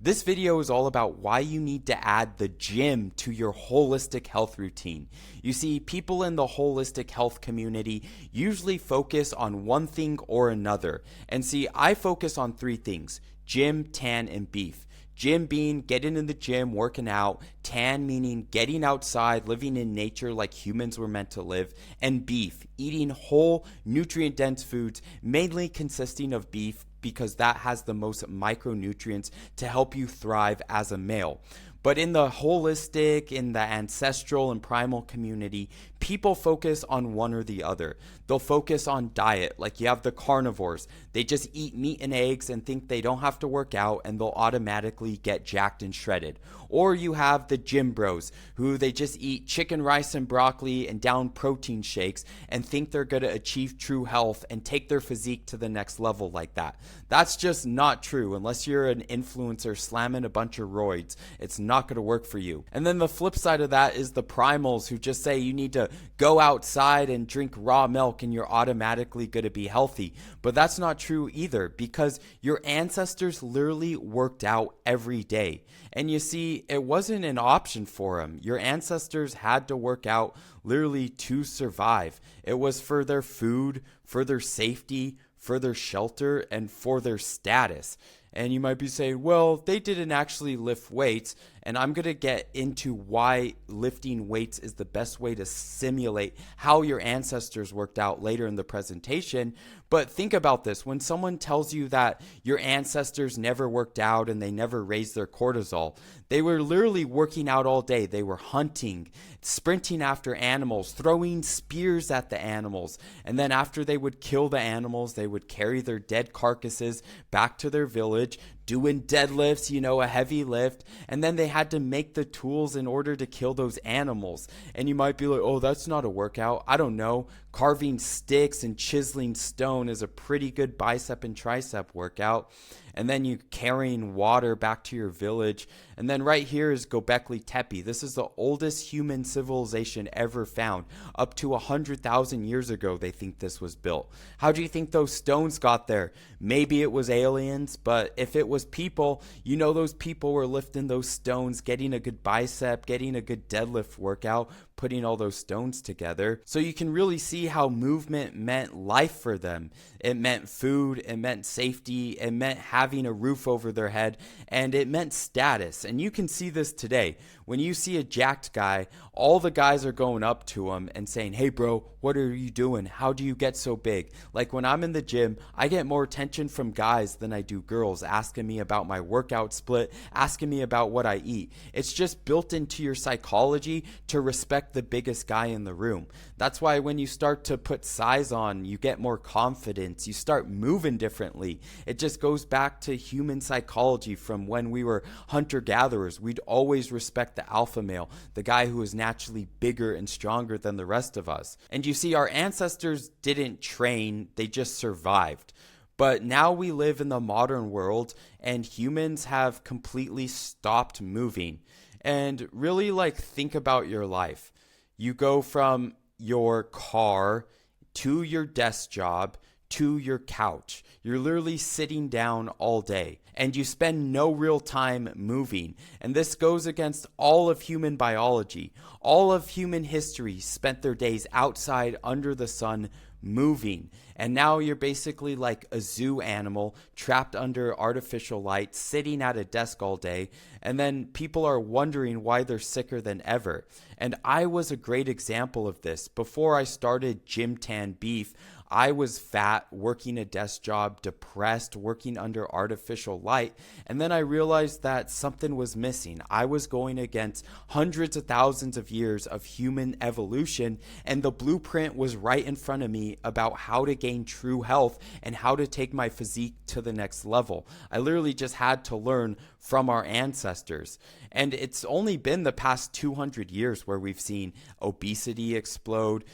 This video is all about why you need to add the gym to your holistic health routine. You see, people in the holistic health community usually focus on one thing or another. And see, I focus on three things: gym, tan, and beef. Gym being getting in the gym, working out. Tan meaning getting outside, living in nature like humans were meant to live. And beef, eating whole, nutrient dense foods, mainly consisting of beef because that has the most micronutrients to help you thrive as a male. But in the holistic, in the ancestral and primal community, people focus on one or the other. They'll focus on diet, like you have the carnivores. They just eat meat and eggs and think they don't have to work out and they'll automatically get jacked and shredded. Or you have the gym bros, who they just eat chicken, rice, and broccoli and down protein shakes and think they're going to achieve true health and take their physique to the next level like that. That's just not true unless you're an influencer slamming a bunch of roids. It's not going to work for you. And then the flip side of that is the primals, who just say you need to go outside and drink raw milk and you're automatically going to be healthy. But that's not true either, because your ancestors literally worked out every day. And you see, it wasn't an option for them. Your ancestors had to work out literally to survive. It was for their food, for their safety, for their shelter, and for their status. And you might be saying, well, they didn't actually lift weights. And I'm going to get into why lifting weights is the best way to simulate how your ancestors worked out later in the presentation. But think about this. When someone tells you that your ancestors never worked out and they never raised their cortisol, they were literally working out all day. They were hunting, sprinting after animals, throwing spears at the animals. And then after they would kill the animals, they would carry their dead carcasses back to their village, doing deadlifts, a heavy lift, and then they had to make the tools in order to kill those animals. And you might be like, oh, that's not a workout. I don't know. Carving sticks and chiseling stone is a pretty good bicep and tricep workout. And then you carrying water back to your village. And then right here is Göbekli Tepe. This is the oldest human civilization ever found. Up to 100,000 years ago, they think this was built. How do you think those stones got there? Maybe it was aliens, but if it was people, those people were lifting those stones, getting a good bicep, getting a good deadlift workout, putting all those stones together. So you can really see how movement meant life for them. It meant food, it meant safety, it meant having a roof over their head, and it meant status. And you can see this today. When you see a jacked guy, all the guys are going up to him and saying, hey bro, what are you doing? How do you get so big? Like when I'm in the gym, I get more attention from guys than I do girls, asking me about my workout split, asking me about what I eat. It's just built into your psychology to respect the biggest guy in the room. That's why when you start to put size on, you get more confidence, you start moving differently. It just goes back to human psychology from when we were hunter-gatherers. We'd always respect the alpha male, the guy who is naturally bigger and stronger than the rest of us. And you see, our ancestors didn't train, they just survived. But now we live in the modern world and humans have completely stopped moving. And really, think about your life. You go from your car to your desk job to your couch. You're literally sitting down all day and you spend no real time moving. And this goes against all of human biology. All of human history spent their days outside under the sun moving. And now you're basically like a zoo animal trapped under artificial light, sitting at a desk all day. And then people are wondering why they're sicker than ever. And I was a great example of this. Before I started Gym Tan Beef, I was fat, working a desk job, depressed, working under artificial light. And then I realized that something was missing. I was going against hundreds of thousands of years of human evolution, and the blueprint was right in front of me about how to gain true health and how to take my physique to the next level. I literally just had to learn from our ancestors. And it's only been the past 200 years where we've seen obesity explode.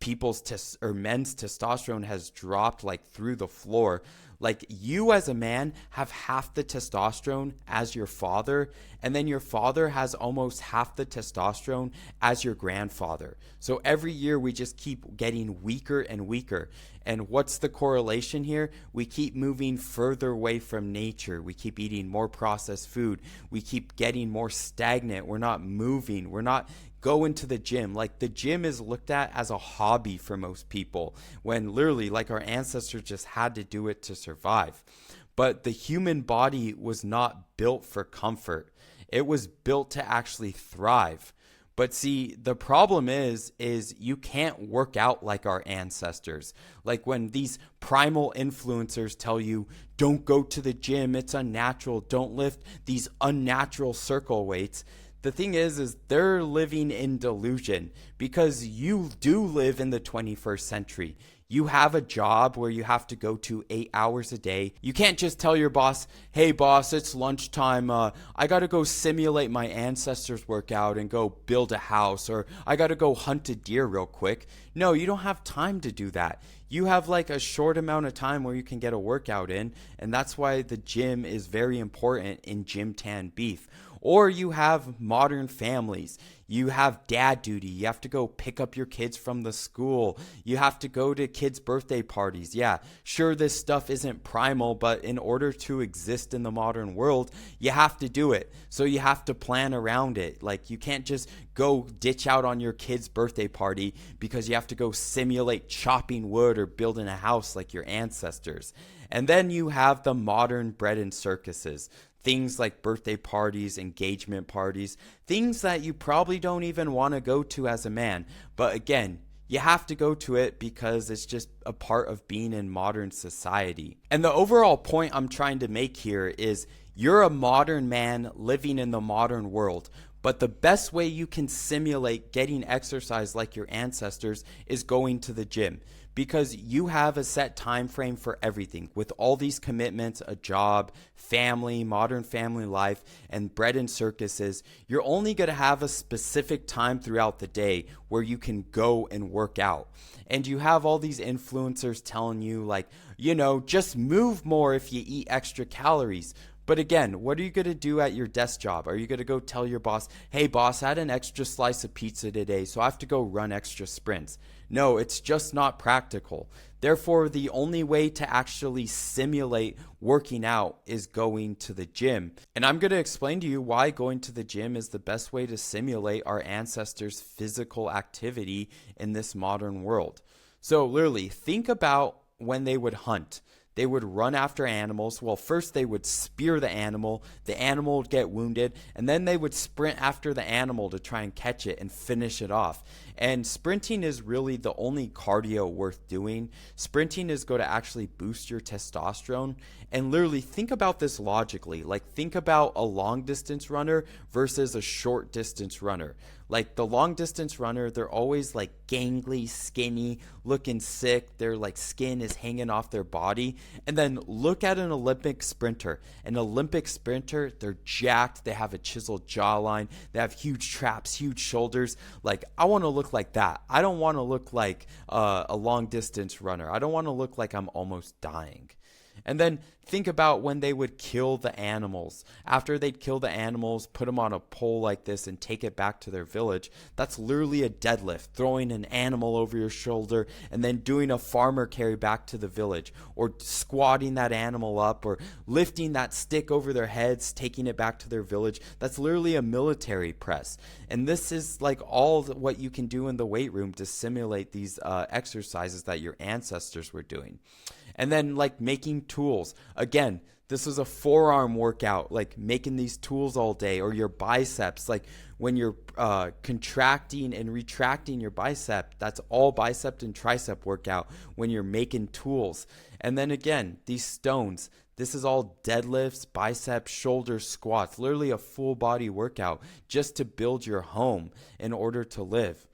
Men's testosterone has dropped through the floor. Like, you as a man have half the testosterone as your father, and then your father has almost half the testosterone as your grandfather. So every year we just keep getting weaker and weaker. And what's the correlation here? We keep moving further away from nature. We keep eating more processed food. We keep getting more stagnant. We're not moving. We're not going to the gym. Like, the gym is looked at as a hobby for most people, when literally, like, our ancestors just had to do it to survive. But the human body was not built for comfort. It was built to actually thrive. But see, the problem is you can't work out like our ancestors. Like, when these primal influencers tell you, don't go to the gym, it's unnatural, don't lift these unnatural circle weights. The thing is they're living in delusion, because you do live in the 21st century. You have a job where you have to go to 8 hours a day. You can't just tell your boss, hey boss, it's lunchtime. I got to go simulate my ancestors' workout and go build a house, or I got to go hunt a deer real quick. No, you don't have time to do that. You have like a short amount of time where you can get a workout in, and that's why the gym is very important in Gym Tan Beef. Or you have modern families. You have dad duty. You have to go pick up your kids from the school. You have to go to kids' birthday parties. Yeah, sure, this stuff isn't primal, but in order to exist in the modern world, you have to do it. So you have to plan around it. Like, you can't just go ditch out on your kid's birthday party because you have to go simulate chopping wood or building a house like your ancestors. And then you have the modern bread and circuses. Things like birthday parties, engagement parties, things that you probably don't even want to go to as a man. But again, you have to go to it because it's just a part of being in modern society. And the overall point I'm trying to make here is, you're a modern man living in the modern world. But the best way you can simulate getting exercise like your ancestors is going to the gym, because you have a set time frame for everything. With all these commitments, a job, family, modern family life, and bread and circuses, you're only going to have a specific time throughout the day where you can go and work out. And you have all these influencers telling you, like, just move more if you eat extra calories. But again, what are you going to do at your desk job? Are you going to go tell your boss, hey boss, I had an extra slice of pizza today, so I have to go run extra sprints? No, it's just not practical. Therefore, the only way to actually simulate working out is going to the gym. And I'm going to explain to you why going to the gym is the best way to simulate our ancestors' physical activity in this modern world. So literally, think about when they would hunt. They would run after animals. Well, first they would spear the animal would get wounded, and then they would sprint after the animal to try and catch it and finish it off. And sprinting is really the only cardio worth doing. Sprinting is going to actually boost your testosterone. And literally, think about this logically. Like, think about a long distance runner versus a short distance runner. Like, the long distance runner, they're always like gangly, skinny, looking sick. Their like skin is hanging off their body. And then look at an Olympic sprinter. An Olympic sprinter, they're jacked. They have a chiseled jawline. They have huge traps, huge shoulders. Like, I want to look like that. I don't want to look like a long distance runner. I don't want to look like I'm almost dying. And then think about when they would kill the animals. After they'd kill the animals, put them on a pole like this and take it back to their village. That's literally a deadlift, throwing an animal over your shoulder and then doing a farmer carry back to the village, or squatting that animal up, or lifting that stick over their heads, taking it back to their village. That's literally a military press. And this is like all what you can do in the weight room to simulate these exercises that your ancestors were doing. And then like making tools. Again, this is a forearm workout, like making these tools all day, or your biceps, like when you're contracting and retracting your bicep, that's all bicep and tricep workout when you're making tools. And then again, these stones, this is all deadlifts, biceps, shoulders, squats, literally a full body workout just to build your home in order to live.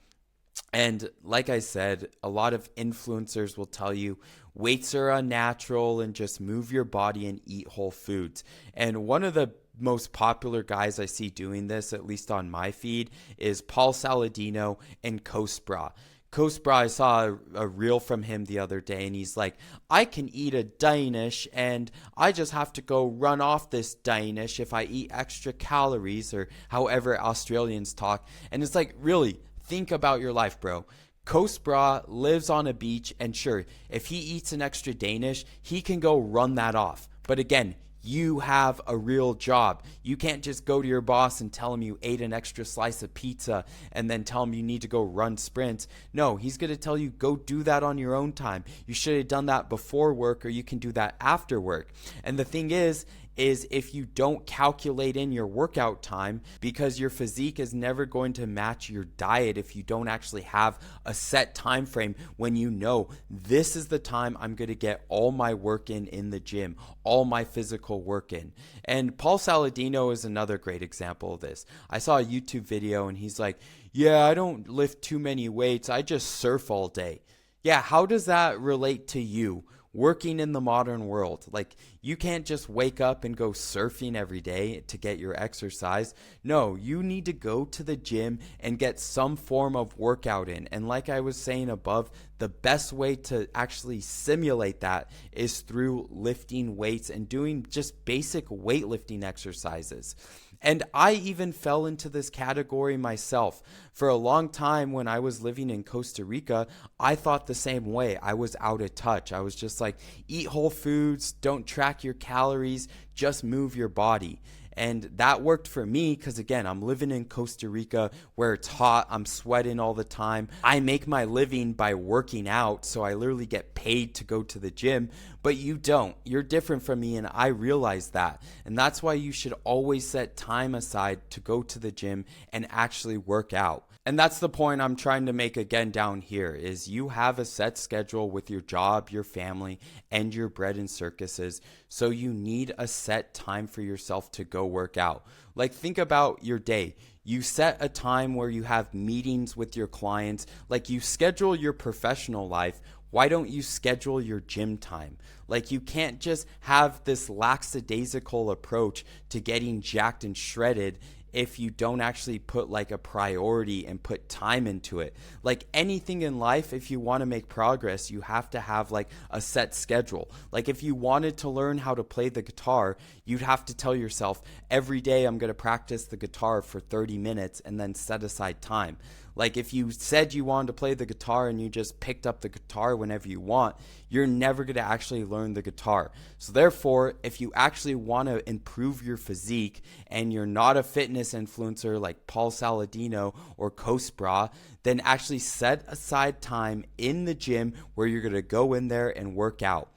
And like I said, a lot of influencers will tell you weights are unnatural and just move your body and eat whole foods. And one of the most popular guys I see doing this, at least on my feed, is Paul Saladino and Coast Bra. Kosbra, I saw a reel from him the other day, and he's like, I can eat a Danish, and I just have to go run off this Danish if I eat extra calories, or however Australians talk. And it's like, really, think about your life, bro. Kosbra lives on a beach, and sure, if he eats an extra Danish, he can go run that off. But again, you have a real job. You can't just go to your boss and tell him you ate an extra slice of pizza and then tell him you need to go run sprints. No, he's going to tell you go do that on your own time. You should have done that before work, or you can do that after work. And the thing is if you don't calculate in your workout time, because your physique is never going to match your diet if you don't actually have a set time frame when you know this is the time I'm going to get all my work in the gym, all my physical work in. And Paul Saladino is another great example of this. I saw a YouTube video and he's like, yeah, I don't lift too many weights, I just surf all day. Yeah, how does that relate to you working in the modern world? Like, you can't just wake up and go surfing every day to get your exercise. No, you need to go to the gym and get some form of workout in. And like I was saying above, the best way to actually simulate that is through lifting weights and doing just basic weightlifting exercises. And I even fell into this category myself. For a long time when I was living in Costa Rica, I thought the same way. I was out of touch. I was just like, eat whole foods, don't track your calories, just move your body. And that worked for me because, again, I'm living in Costa Rica where it's hot. I'm sweating all the time. I make my living by working out, so I literally get paid to go to the gym. But you don't. You're different from me, and I realize that. And that's why you should always set time aside to go to the gym and actually work out. And that's the point I'm trying to make again down here, is you have a set schedule with your job, your family, and your bread and circuses. So you need a set time for yourself to go work out. Like, think about your day. You set a time where you have meetings with your clients. Like, you schedule your professional life. Why don't you schedule your gym time? Like, you can't just have this lackadaisical approach to getting jacked and shredded if you don't actually put like a priority and put time into it. Like anything in life, if you want to make progress, you have to have like a set schedule. Like if you wanted to learn how to play the guitar, you'd have to tell yourself, every day I'm going to practice the guitar for 30 minutes and then set aside time. Like if you said you wanted to play the guitar and you just picked up the guitar whenever you want, you're never going to actually learn the guitar. So therefore, if you actually want to improve your physique and you're not a fitness influencer like Paul Saladino or Kosbra, then actually set aside time in the gym where you're going to go in there and work out.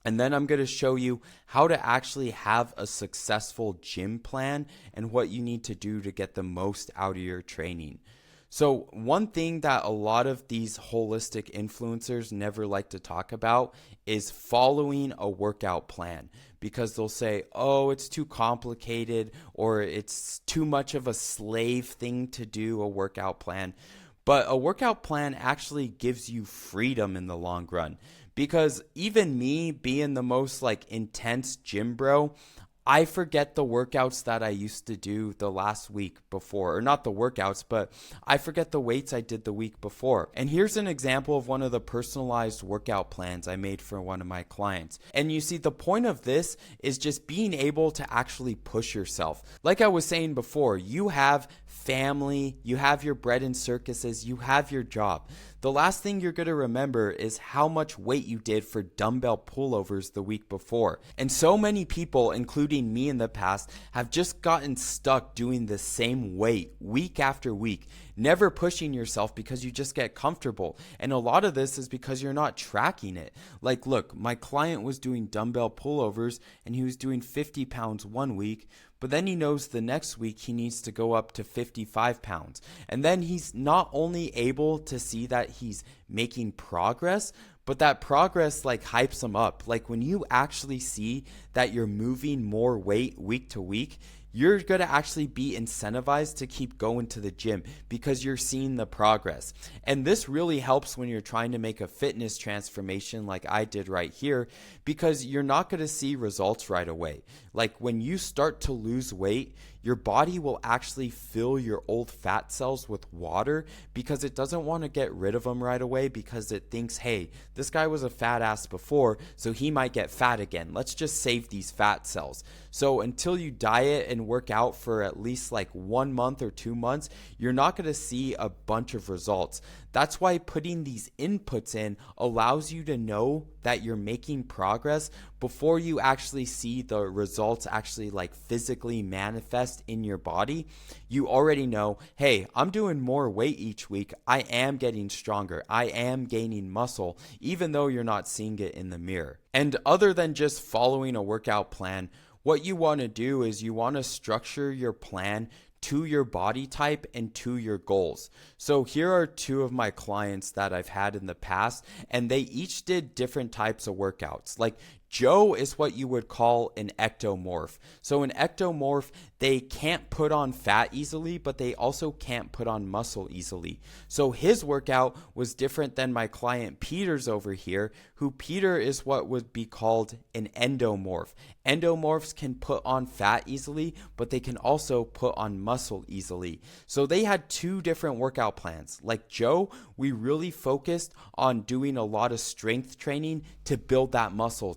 And then I'm going to show you how to actually have a successful gym plan and what you need to do to get the most out of your training. So one thing that a lot of these holistic influencers never like to talk about is following a workout plan, because they'll say, oh, it's too complicated, or it's too much of a slave thing to do a workout plan. But a workout plan actually gives you freedom in the long run, because even me being the most like intense gym bro, I forget the workouts that I used to do the last week before, or not the workouts, but I forget the weights I did the week before. And here's an example of one of the personalized workout plans I made for one of my clients. And you see, the point of this is just being able to actually push yourself. Like I was saying before, you have family, you have your bread and circuses, you have your job. The last thing you're going to remember is how much weight you did for dumbbell pullovers the week before. And so many people, including me in the past, have just gotten stuck doing the same weight week after week, never pushing yourself because you just get comfortable. And a lot of this is because you're not tracking it. Like, look, my client was doing dumbbell pullovers and he was doing 50 pounds one week, but then he knows the next week he needs to go up to 55 pounds. And then he's not only able to see that he's making progress, but that progress like hypes him up. Like when you actually see that you're moving more weight week to week, you're going to actually be incentivized to keep going to the gym because you're seeing the progress. And this really helps when you're trying to make a fitness transformation like I did right here, because you're not going to see results right away. Like when you start to lose weight, your body will actually fill your old fat cells with water because it doesn't want to get rid of them right away, because it thinks, hey, this guy was a fat ass before, so he might get fat again. Let's just save these fat cells. So until you diet and work out for at least like 1 month or 2 months, you're not going to see a bunch of results. That's why putting these inputs in allows you to know that you're making progress before you actually see the results actually like physically manifest in your body. You already know, hey, I'm doing more weight each week. I am getting stronger. I am gaining muscle, even though you're not seeing it in the mirror. And other than just following a workout plan, what you want to do is you want to structure your plan to your body type and to your goals. So here are 2 of my clients that I've had in the past, and they each did different types of workouts. Like Joe is what you would call an ectomorph. So an ectomorph, they can't put on fat easily, but they also can't put on muscle easily. So his workout was different than my client Peter's over here, who Peter is what would be called an endomorph. Endomorphs can put on fat easily, but they can also put on muscle easily. So they had 2 different workout plans. Like Joe, we really focused on doing a lot of strength training to build that muscle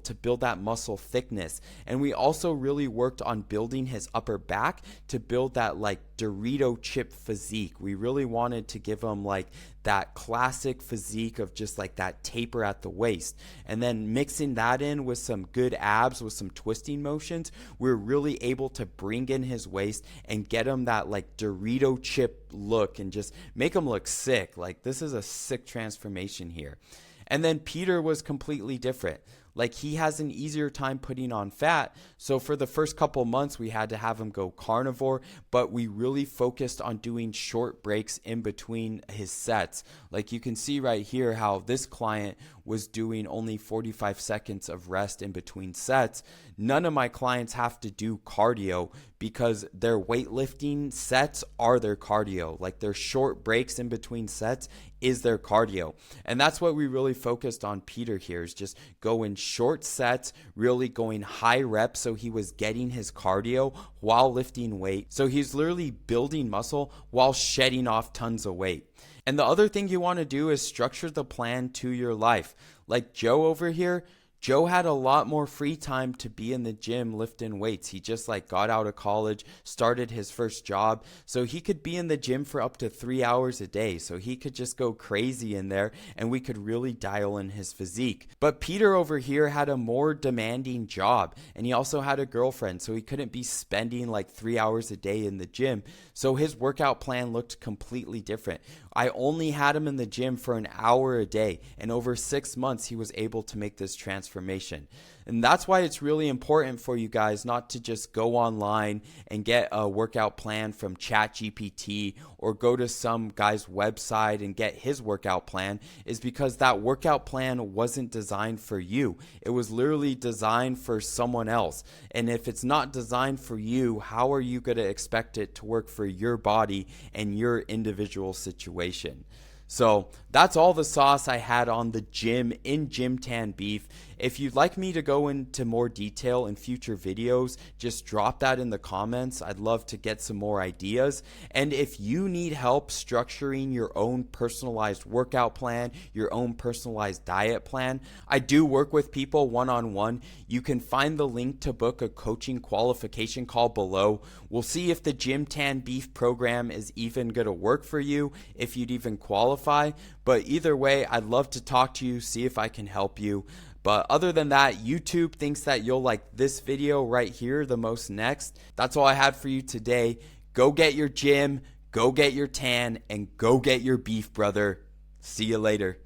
thickness. And we also really worked on building his upper back to build that like Dorito chip physique. We really wanted to give him like that classic physique of just like that taper at the waist. And then mixing that in with some good abs with some twisting motions, we're really able to bring in his waist and get him that like Dorito chip look and just make him look sick. Like this is a sick transformation here. And then Peter was completely different. Like he has an easier time putting on fat. So for the first couple months, we had to have him go carnivore, but we really focused on doing short breaks in between his sets. Like you can see right here how this client was doing only 45 seconds of rest in between sets. None of my clients have to do cardio because their weightlifting sets are their cardio. Like their short breaks in between sets is their cardio. And that's what we really focused on Peter here, is just going short sets, really going high reps. So he was getting his cardio while lifting weight. So he's literally building muscle while shedding off tons of weight. And the other thing you want to do is structure the plan to your life. Like Joe over here, Joe had a lot more free time to be in the gym lifting weights. He just like got out of college, started his first job, so he could be in the gym for up to 3 hours a day. So he could just go crazy in there and we could really dial in his physique. But Peter over here had a more demanding job, and he also had a girlfriend, so he couldn't be spending like 3 hours a day in the gym. So his workout plan looked completely different. I only had him in the gym for an hour a day, and over 6 months he was able to make this transformation. And that's why it's really important for you guys not to just go online and get a workout plan from ChatGPT or go to some guy's website and get his workout plan, is because that workout plan wasn't designed for you. It was literally designed for someone else. And if it's not designed for you, how are you going to expect it to work for your body and your individual situation? So that's all the sauce I had on the gym in Gym Tan Beef. If you'd like me to go into more detail in future videos, just drop that in the comments. I'd love to get some more ideas. And if you need help structuring your own personalized workout plan, your own personalized diet plan, I do work with people one-on-one. You can find the link to book a coaching qualification call below. We'll see if the Gym Tan Beef program is even going to work for you, if you'd even qualify. But either way, I'd love to talk to you, see if I can help you. But other than that, YouTube thinks that you'll like this video right here the most next. That's all I had for you today. Go get your gym, go get your tan, and go get your beef, brother. See you later.